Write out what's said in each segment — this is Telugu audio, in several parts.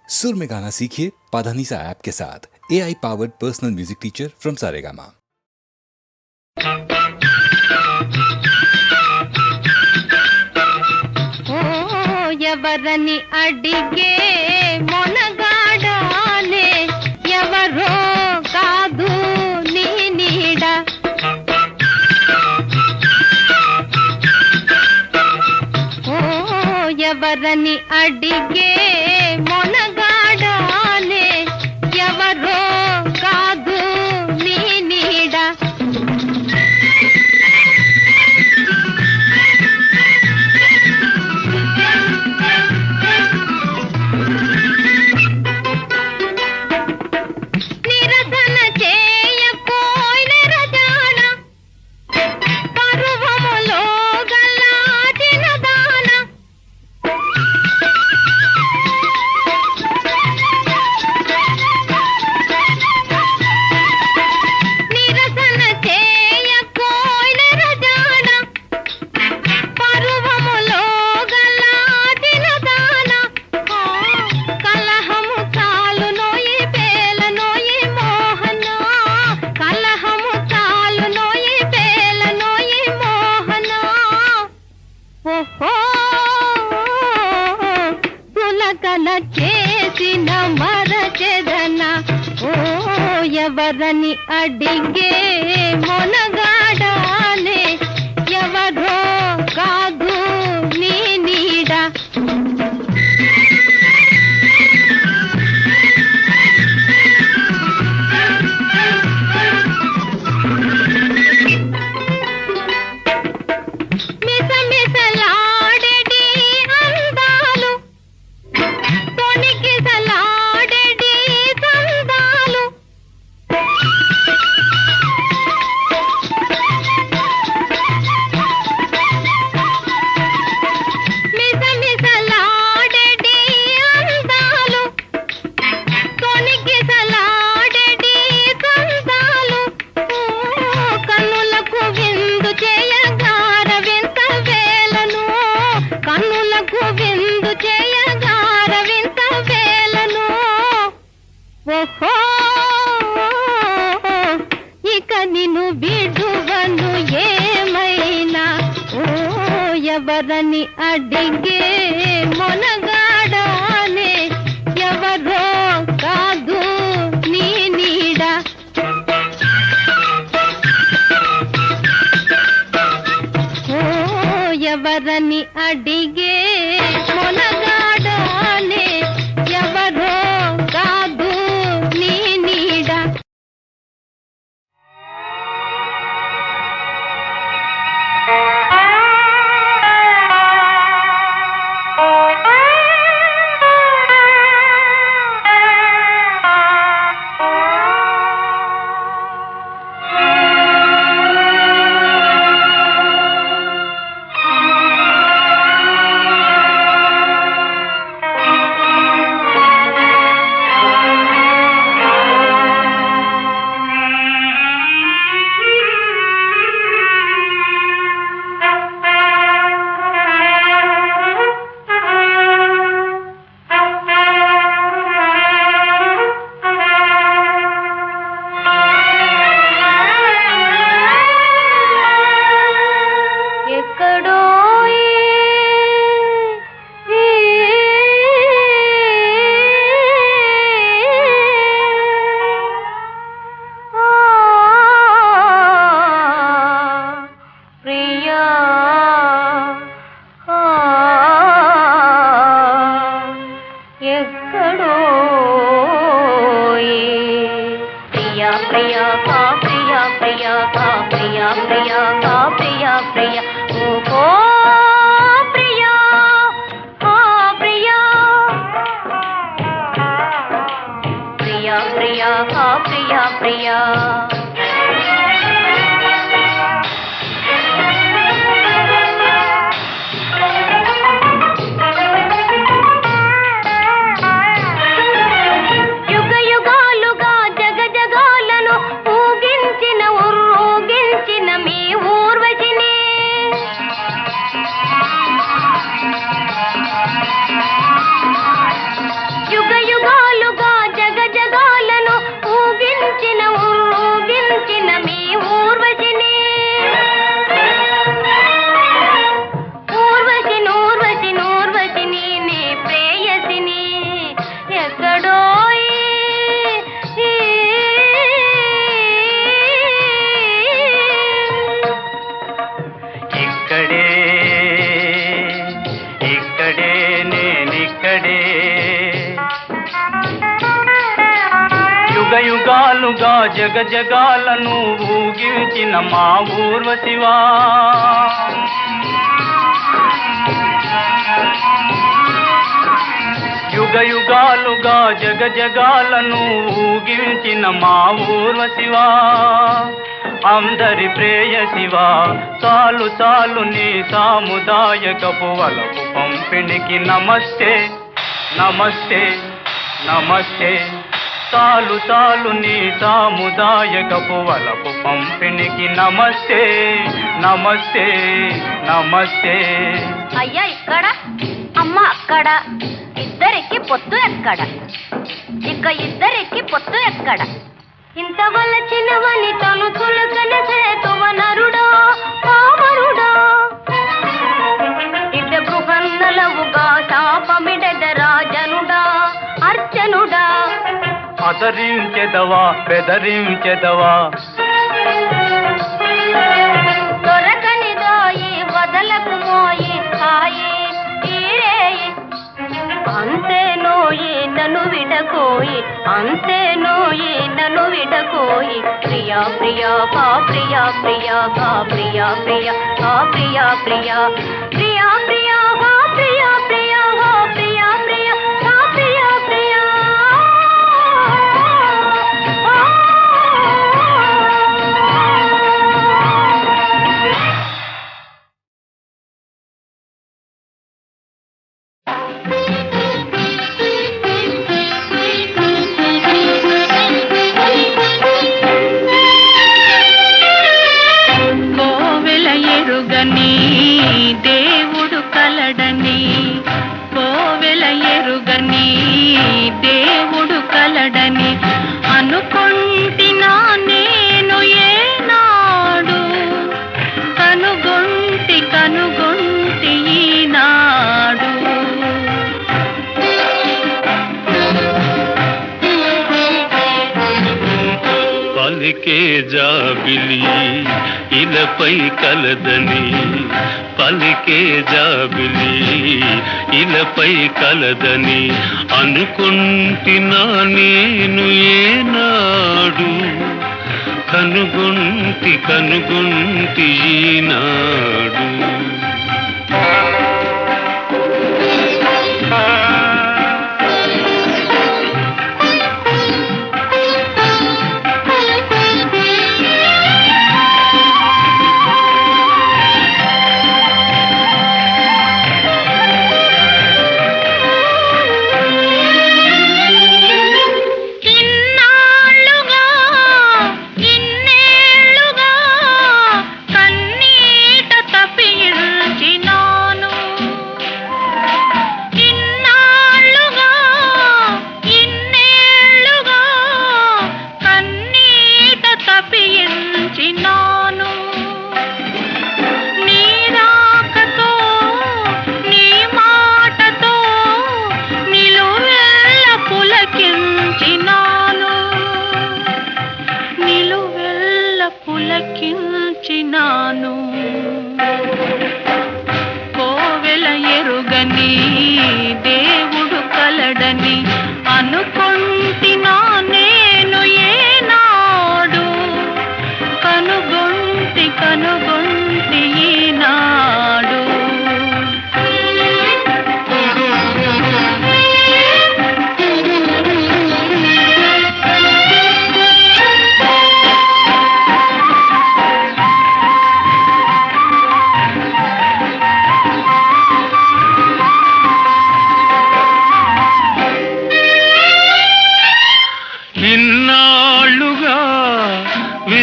सुर में गाना सीखिए पाधानीसा ऐप के साथ। AI powered personal music teacher from Saregama. ఎవరని అడిగే మొనగాడానే ఎవరో కాదు నీ నీడ ఎవరని అడిగే మొనగాడానే ఎవరో కాదు నీ నీడ చేసిన మరచెదన ఎవరని అడిగే మొనగాడానే ఎవరో కాదు నీ నీడ ఇక నిన్ను బిడువను ఏమైనా ఎవరని అడిగే మొనగాడానే ఎవరో కాదు నీ నీడ ఎవరని అడిగే మొనగాడానే ఎవరో కాదు నీ నీడ యుగ యుగాలుగా జగ జగాలను ఊగించిన మీ ఊర్వశిని ఊర్వశిని నీ ప్రేయసిని ఎక్కడో ఇక్కడే నేనిక్కడే యుగ యుగాలుగా జగ జగాలను ఊగించిన మా ఊర్వశివా యుగ యుగాలుగా జగ జగాలను ఊగించిన మా ఊర్వశివా అందరి ప్రేయశివా చాలు చాలు నీ సాముదాయకపు వలపు పంపిణీకి నమస్తే నమస్తే నమస్తే చాలు చాలు నీ సాముదాయకపు వలపు పంపిణీకి నమస్తే నమస్తే నమస్తే. అయ్యా ఇక్కడ అమ్మ అక్కడ ఇద్దరికి పొత్తు ఎక్కడ ఇక ఇద్దరికి పొత్తు ఎక్కడ ఇంత వలచినవని తను తులకన సేతువ నరుడా పామరుడా ఇట బృహన్నలవుగా శాపమిడెదరా జనుడా అర్చనుడా అదరించెదవా బెదరించెదవా దొరకనిదోయి వదలకు మోయి హాయి తీరేయి అంతే నోయి నన్ను విడకోయి అంతే నోయి నన్ను విడకోయి ప్రియా ప్రియా కా ప్రియా ప్రియా కా ప్రియా ప్రియా కా ప్రియా ప్రియా ప్రియా ప్రియా కా ప్రియా ప్రియా కా ప్రియా ప్రియా కా ప్రియా ప్రియా. దేవుడు కలడని కోవెల ఎరుగని దేవుడు కలడని అనుకొంటినా నేను ఏనాడు కనుగొంటి ఈనాడు పలికే జాబిలి ఇలపై కలదని పలికే జాబిలి ఇలపై కలదని అనుకుంటున్నా నేను ఏనాడు కనుగొంటి ఈనాడు.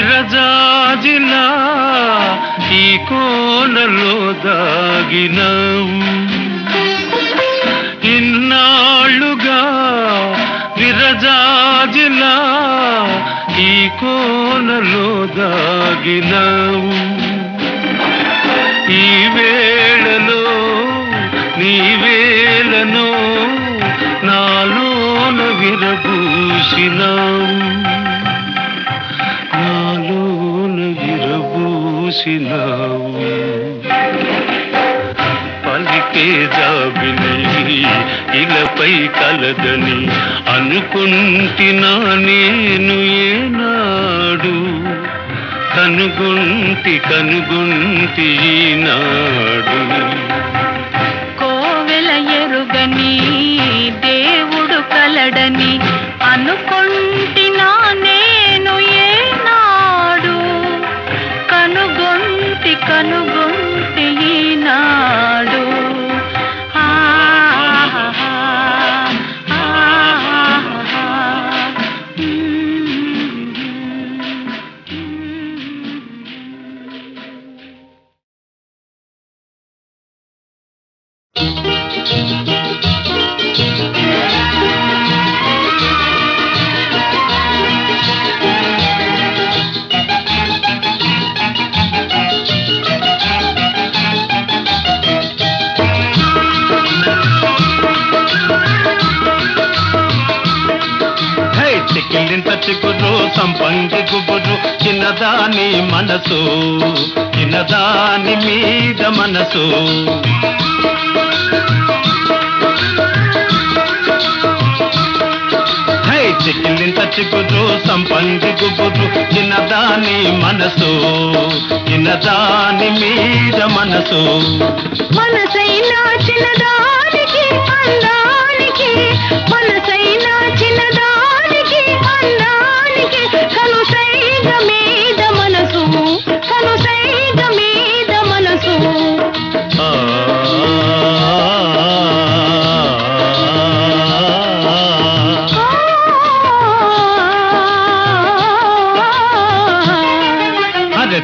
విరజాజిలా ఈ కోనలో దాగినవు ఇన్నాళ్ళుగా విరజాజిలా ఈ కోనలో దాగినావు. ఈ వేళలో నీ వేళను నాలోన విరబూసినావు, నాలోన విరబూసినావు. పలికే జాబిలి ఇలపై కలదని అనుకుంటినా నేను ఏనాడు, కనుగొంటి ఈనాడు. కోవెల ఎరుగని దేవుడు కలడని అనుకుంటినా నేను ఏనాడు, కనుగొంటి ఈనాడు. చిక్కిలింత చిగురు సంపంగి గుబురు చిన్నదాని మనసు, చిన్నదాని మీద మనసు. చిక్కిలింత చిగురు సంపంగి గుబురు చిన్నదాని మనసు, చిన్నదాని మీద మనసు. మనసైనా చిన్నదానికి అందానికి, మనసైనా చిన్నదానికి అందానికి, కనుసైగ మీద మనసు, కనుసైగ మీద మనసు.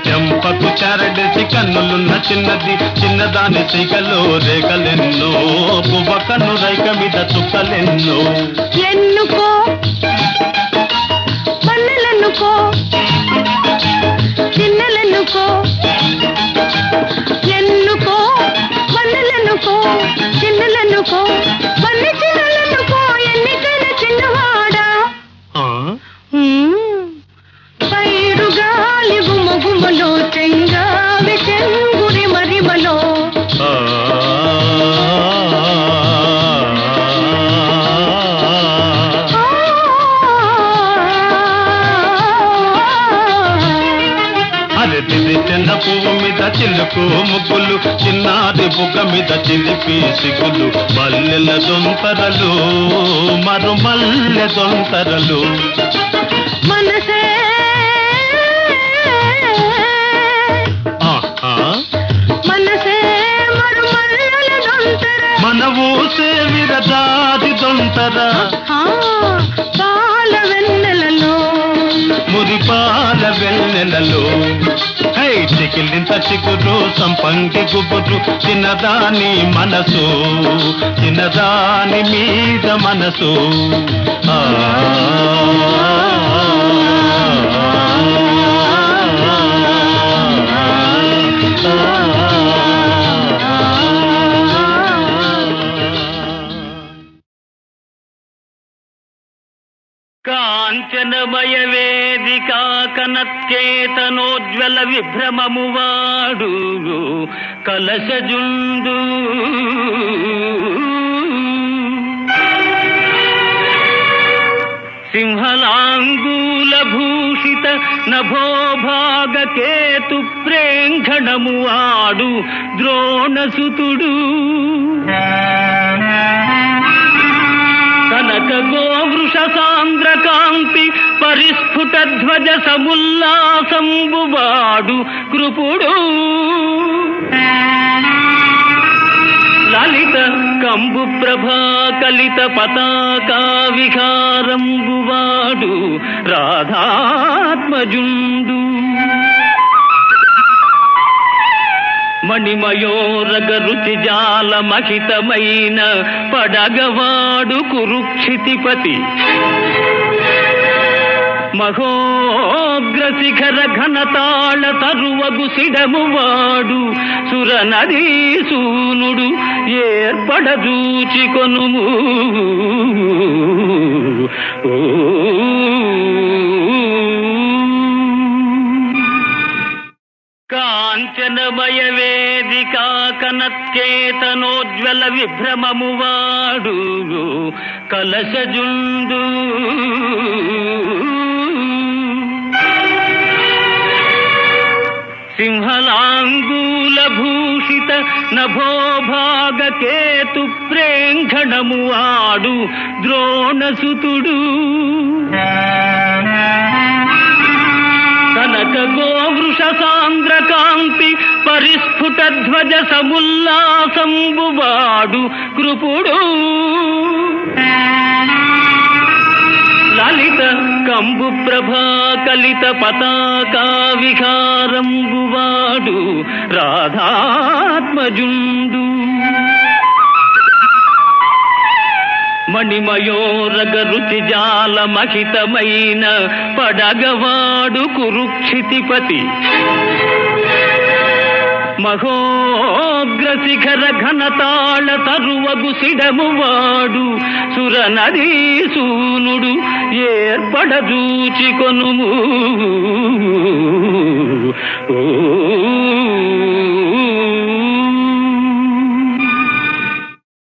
చెంపకు చారడేసి కన్నులున్న చిన్నది, చిన్నదాని సిగలో రేగలెన్నో, పువ్వ కన్ను రైక మీద చుక్కలెన్నో. ఎన్నుకో పల్లెలెన్నుకో, చిన్నలెన్నుకో, ఎన్నుకో పల్లెలెన్నుకో, చిన్నలెన్నుకో, పల్లె చిన్నలెన్నుకో, ఎన్నికైన చిన్నవాడా. పైరుగాలి గుమగుమలో చెంగావి చెంగురి మరిమలో. అరటిది చిన్న పువ్వు మీద చిలుకు ముగ్గులు, చిన్నాది బుగ్గ మీద చిలిపి సిగ్గులు, మల్లెల దొంతరలు మరు మల్లె దొంతరలు. మనసే మనసే మరు మల్లెల దొంతర, మన ఊసే విరజాది దొంతర. పాల వెన్నెలలో మురిపాల వెన్నెలలో. చికిలింత చిగురు సంపంగి గుబురు చిన్నదాని మనసు, చిన్నదాని మీద మనసు. కాంచనమయ వేదికా కనత్కేతనోజ్వల విభ్రమము వాడు కలశజుండు. సింహలాంగూల భూషిత నభోభాగ కేతు ప్రేంఘణము వాడు ద్రోణసుతుడు. కనక గోవృష సాంద్ర కాంతి పరిస్ఫుట ధ్వజ సముల్లాసంబువాడు కృపుడు. లలిత కంబు ప్రభా కలిత పతాకా విహారంబువాడు రాధాత్మజుండు. మణిమయోరగ రుచి జాల మహితమైన పడగవాడు కురుక్షితిపతి మహోగ్ర శిఖర ఘనతాళ తరువగు సిడమువాడు సురనదీ సూనుడు ఏర్పడజూచి కొనుము కాంచనమయ వేదికా కనత్యేతనోజ్వల విభ్రమమువాడు కలశజుండు సింహలాంగూల భూషిత నభోభాగ కేతు ప్రేంఘణమువాడు ద్రోణసుతుడు కనక గోవృష సాంద్ర కాంతి పరిస్ఫుట ధ్వజ సముల్లాసంబువాడు కృపుడు లలిత కంబు ప్రభా కలిత పతాకా విహారంబువాడు రాధాత్మజుండు మణిమయోరగ రుచి జాల మహితమైన పడగవాడు కురుక్షితిపతి మహోగ్ర శిఖర ఘనతాళ తరువగు సిడమువాడు సురనదీ సూనుడు ఏర్పడజూచి కొనుము